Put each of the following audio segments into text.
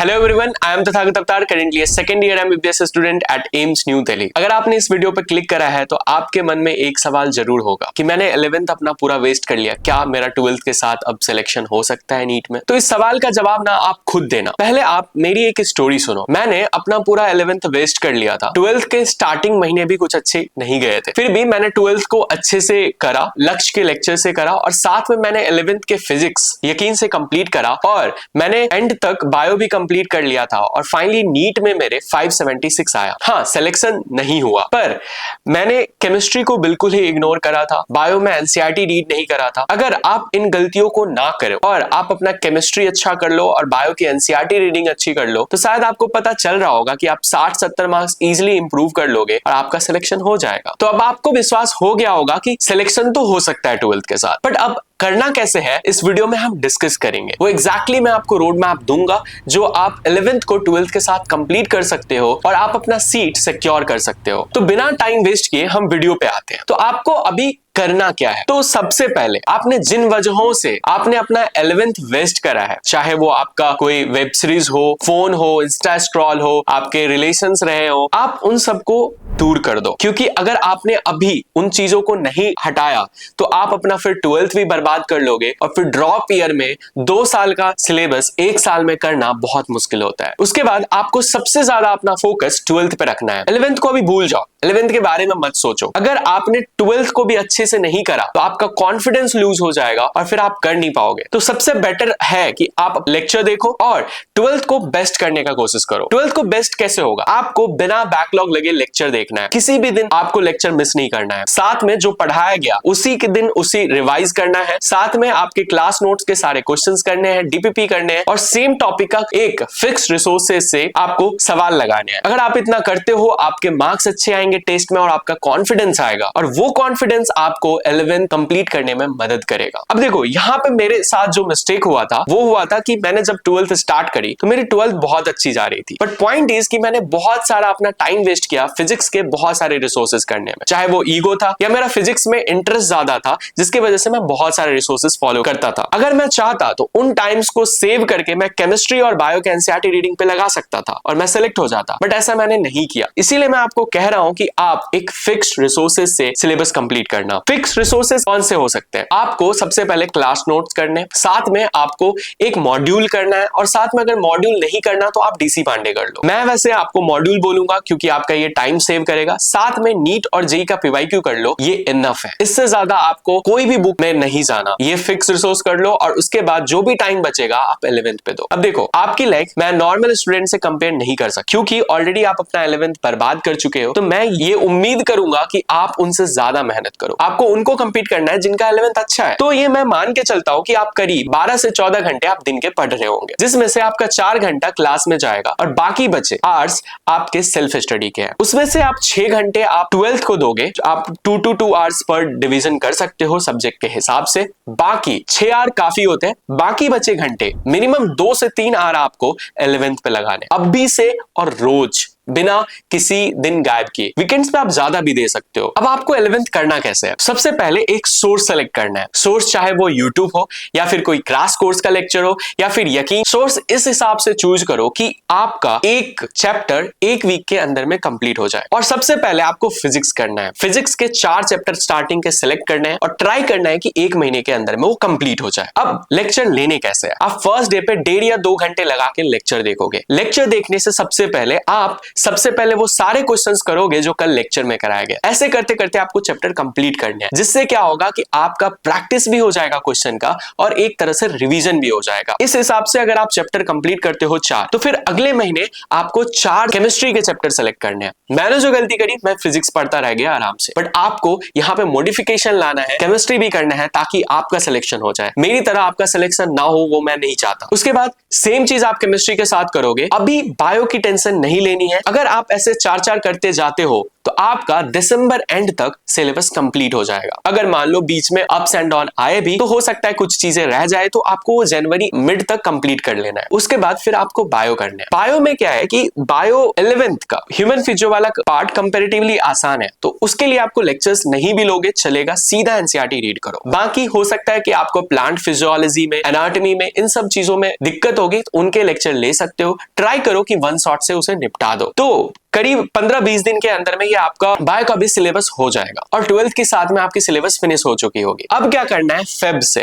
Hello everyone, I am Tathagat Avtar, currently second year MBBS student at AIIMS New Delhi. अगर आपने इस video पर क्लिक करा है तो आपके मन में एक सवाल जरूर होगा कि मैंने 11th अपना पूरा वेस्ट कर लिया, क्या मेरा 12th के साथ अब सिलेक्शन हो सकता है नीट में? तो इस सवाल का जवाब ना आप खुद देना। पहले आप मेरी एक स्टोरी सुनो। मैंने अपना पूरा 11th वेस्ट कर लिया था। 12th के स्टार्टिंग महीने भी कुछ अच्छे नहीं गए थे, फिर भी मैंने 12th को अच्छे से करा, लक्ष्य के लेक्चर से करा और साथ में मैंने 11th के फिजिक्स यकीन से कंप्लीट करा और मैंने एंड तक बायो भी कंप्लीट कर लिया था और फाइनली नीट में मेरे 576 आया। हाँ, सिलेक्शन नहीं हुआ, पर मैंने केमिस्ट्री को बिल्कुल ही इग्नोर करा था, बायो में एनसीईआरटी रीड नहीं करा था। अगर आप इन गलतियों को ना करो और आप अपना केमिस्ट्री अच्छा कर लो और बायो की एनसीईआरटी रीडिंग अच्छी कर लो तो शायद आपको पता चल रहा होगा कि आप 60-70 मार्क्स इजिली इंप्रूव कर लोगे और आपका सिलेक्शन हो जाएगा। तो अब आपको विश्वास हो गया होगा कि सिलेक्शन तो हो सकता है 12th के साथ, बट अब करना कैसे है इस वीडियो में हम डिस्कस करेंगे। वो एग्जैक्टली मैं आपको रोड मैप दूंगा जो आप 11th को 12th के साथ कंप्लीट कर सकते हो और आप अपना सीट सिक्योर कर सकते हो। तो बिना टाइम वेस्ट किए हम वीडियो पे आते हैं। तो आपको अभी करना क्या है? तो सबसे पहले आपने जिन वजहों से आपने अपना 11th वेस्ट करा है, चाहे वो आपका कोई वेब सीरीज हो, फोन हो, इंस्टा स्क्रॉल हो, आपके रिलेशंस रहे हो, आप उन सबको दूर कर दो। क्योंकि अगर आपने अभी उन चीजों को नहीं हटाया तो आप अपना फिर 12th भी बर्बाद कर लोगे और फिर ड्रॉप ईयर में 2 साल का सिलेबस 1 साल में करना बहुत मुश्किल होता है। उसके बाद आपको सबसे ज्यादा अपना फोकस 12th पे रखना है। 11th को अभी भूल जाओ, 11th के बारे में मत सोचो। अगर आपने 12th को भी अच्छे से नहीं करा तो आपका कॉन्फिडेंस लूज हो जाएगा और फिर आप कर नहीं पाओगे। तो सबसे बेटर है कि आप लेक्चर देखो और 12th को बेस्ट करने का कोशिश करो। 12th को बेस्ट कैसे होगा? आपको बिना बैकलॉग लगे लेक्चर देखना है, किसी भी दिन आपको लेक्चर मिस नहीं करना है, साथ में जो पढ़ाया गया उसी के दिन उसी रिवाइज करना है, साथ में आपके क्लास नोट्स के सारे क्वेश्चंस करने हैं, डीपीपी करने हैं और सेम टॉपिक का एक फिक्स रिसोर्सेज से आपको सवाल लगाने हैं। अगर आप इतना करते हो आपके मार्क्स अच्छे आएंगे टेस्ट में और आपका कॉन्फिडेंस आएगा और वो कॉन्फिडेंस आपको 11th कंप्लीट करने में मदद करेगा। अब देखो, यहाँ पे मेरे साथ जो मिस्टेक हुआ था वो हुआ था कि मैंने जब 12th स्टार्ट करी तो मेरी 12th बहुत अच्छी जा रही थी, बट पॉइंट इज कि मैंने बहुत सारा अपना टाइम वेस्ट किया फिजिक्स के बहुत सारे रिसोर्सेज करने में, चाहे वो ईगो था या मेरा फिजिक्स में इंटरेस्ट ज्यादा था जिसकी वजह से मैं बहुत सारे रिसोर्सेज फॉलो करता था। अगर मैं चाहता तो उन टाइम्स को सेव करके मैं केमिस्ट्री और बायो के एनसीईआरटी रीडिंग पे लगा सकता था और मैं सेलेक्ट हो जाता, बट ऐसा मैंने नहीं किया। इसीलिए मैं आपको कह रहा हूं कि आप एक फिक्स्ड रिसोर्सेज से सिलेबस कंप्लीट करना। फिक्स्ड रिसोर्सेज कौन से हो सकते हैं? आपको सबसे पहले क्लास नोट्स करने, साथ में आपको एक मॉड्यूल करना है और साथ में अगर मॉड्यूल नहीं करना तो आप डीसी पांडे कर लो। मैं वैसे आपको मॉड्यूल बोलूंगा क्योंकि आपका ये टाइम सेव करेगा। साथ में नीट और जेईई का पीवाईक्यू कर लो, ये इनफ है। इससे ज्यादा आपको कोई भी बुक में नहीं जाना। ये फिक्स रिसोर्स कर लो और उसके बाद जो भी टाइम बचेगा आप 11th पे दो। अब देखो, आपकी लाइफ मैं नॉर्मल स्टूडेंट से कंपेयर नहीं कर सकता क्योंकि ऑलरेडी आप अपना 11th बर्बाद कर चुके हो। तो मैं ये उम्मीद करूंगा कि आप उनसे ज्यादा मेहनत करो। आपको उनको कंपीट करना है जिनका 11th अच्छा है। तो ये मैं मान के चलता हूं कि आप करीब 12 से 14 घंटे आप दिन के पढ़ रहे होंगे, जिसमें से आपका 4 घंटा क्लास में जाएगा और बाकी बचे आवर्स आपके सेल्फ स्टडी के हैं। उसमें से आप 6 घंटे आप 12th को दोगे। आप 2 to 2 आवर्स पर डिवीजन कर सकते हो सब्जेक्ट के हिसाब से। बाकी 6 आवर काफी होते हैं। बाकी बचे घंटे मिनिमम 2 से 3 आवर आपको 11th पे लगाने, अभी से और रोज, बिना किसी दिन गायब किए। वीकेंड्स पे आप ज्यादा भी दे सकते हो। अब आपको 11th करना कैसे है? सबसे पहले एक सोर्स सेलेक्ट करना है। सोर्स चाहे वो यूट्यूब हो या फिर कोई क्रैश कोर्स का लेक्चर हो या फिर यकीन। सोर्स इस हिसाब से चूज करो कि आपका एक चैप्टर 1 वीक के अंदर में कंप्लीट हो जाए। और सबसे पहले आपको फिजिक्स करना है। फिजिक्स के 4 चैप्टर स्टार्टिंग के सिलेक्ट करने हैं और ट्राई करना है कि 1 महीने के अंदर में वो कंप्लीट हो जाए। अब लेक्चर लेने कैसे है? आप फर्स्ट डे पे 1.5 या 2 घंटे लगा के लेक्चर देखोगे। लेक्चर देखने से सबसे पहले वो सारे क्वेश्चंस करोगे जो कल लेक्चर में कराया गया। ऐसे करते करते आपको चैप्टर कंप्लीट करने हैं, जिससे क्या होगा कि आपका प्रैक्टिस भी हो जाएगा क्वेश्चन का और एक तरह से रिवीजन भी हो जाएगा। इस हिसाब से अगर आप चैप्टर कंप्लीट करते हो 4 तो फिर अगले महीने आपको 4 केमिस्ट्री के चैप्टर सेलेक्ट करने हैं। मैंने जो गलती करी, मैं फिजिक्स पढ़ता रह गया आराम से, बट आपको यहाँ पे मॉडिफिकेशन लाना है, केमिस्ट्री भी करना है ताकि आपका सिलेक्शन हो जाए। मेरी तरह आपका सिलेक्शन ना हो वो मैं नहीं चाहता। उसके बाद सेम चीज आप केमिस्ट्री के साथ करोगे। अभी बायो की टेंशन नहीं लेनी है। अगर आप ऐसे 4-4 करते जाते हो तो आपका दिसंबर एंड तक सिलेबस कंप्लीट हो जाएगा। अगर मान लो बीच में अप्स एंड डाउन आए भी तो हो सकता है कुछ चीजें रह जाए, तो आपको वो जनवरी मिड तक कंप्लीट कर लेना है। उसके बाद फिर आपको बायो करना है। बायो में क्या है कि बायो 11th का ह्यूमन फिजियो वाला पार्ट कंपैरेटिवली आसान है, तो उसके लिए आपको लेक्चर्स नहीं भी लोगे चलेगा, सीधा एनसीईआरटी रीड करो। बाकी हो सकता है कि आपको प्लांट फिजियोलॉजी में, एनाटॉमी में, इन सब चीजों में दिक्कत होगी तो उनके लेक्चर ले सकते हो। ट्राई करो कि वन शॉट से उसे निपटा दो। तो करीब 15-20 दिन के अंदर में ये आपका बायो का भी सिलेबस हो जाएगा और 12th के साथ में आपकी सिलेबस फिनिश हो चुकी होगी। अब क्या करना है,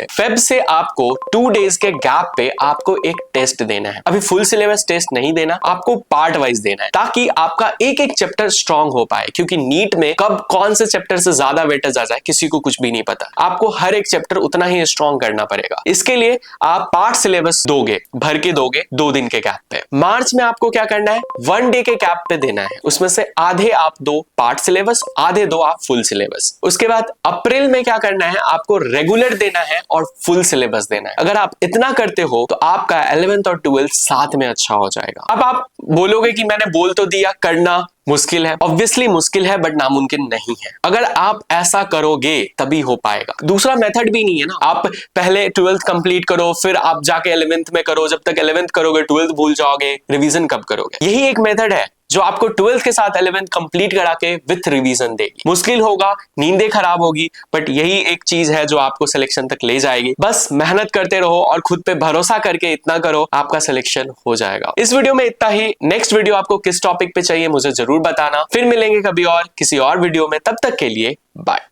फेब से आपको 2 डेज के गैप पे आपको एक टेस्ट देना है। अभी फुल सिलेबस टेस्ट नहीं देना, आपको पार्ट वाइज देना है ताकि आपका एक एक चैप्टर स्ट्रांग हो पाए, क्योंकि नीट में कब कौन से चैप्टर से ज्यादा वेटेज आ जाए किसी को कुछ भी नहीं पता। आपको हर एक चैप्टर उतना ही स्ट्रांग करना पड़ेगा। इसके लिए आप पार्ट सिलेबस दोगे, भर के दोगे 2 दिन के गैप पे। मार्च में आपको क्या करना है, 1 डे के गैप पे देना है। उसमें से आधे आप दो पार्ट सिलेबस, आधे दो आप फुल सिलेबस। उसके बाद अप्रैल में क्या करना है, आपको रेगुलर देना है और फुल सिलेबस देना है। अगर आप इतना करते हो तो आपका 11th और 12th साथ में अच्छा हो जाएगा। अब आप बोलोगे कि मैंने बोल तो दिया, करना मुश्किल है। ऑब्वियसली मुश्किल है बट नामुमकिन नहीं है। अगर आप ऐसा करोगे तभी हो पाएगा। दूसरा मेथड भी नहीं है ना, आप पहले 12th कंप्लीट करो फिर आप जाके 11th में करो। जब तक 11th करोगे 12th भूल जाओगे, रिवीजन कब करोगे? यही एक मेथड है जो आपको 12th के साथ 11th कंप्लीट करा के विथ रिवीजन देगी। मुश्किल होगा, नींदें खराब होगी, बट यही एक चीज है जो आपको सिलेक्शन तक ले जाएगी। बस मेहनत करते रहो और खुद पे भरोसा करके इतना करो, आपका सिलेक्शन हो जाएगा। इस वीडियो में इतना ही। नेक्स्ट वीडियो आपको किस टॉपिक पे चाहिए मुझे जरूर बताना। फिर मिलेंगे कभी और किसी और वीडियो में, तब तक के लिए बाय।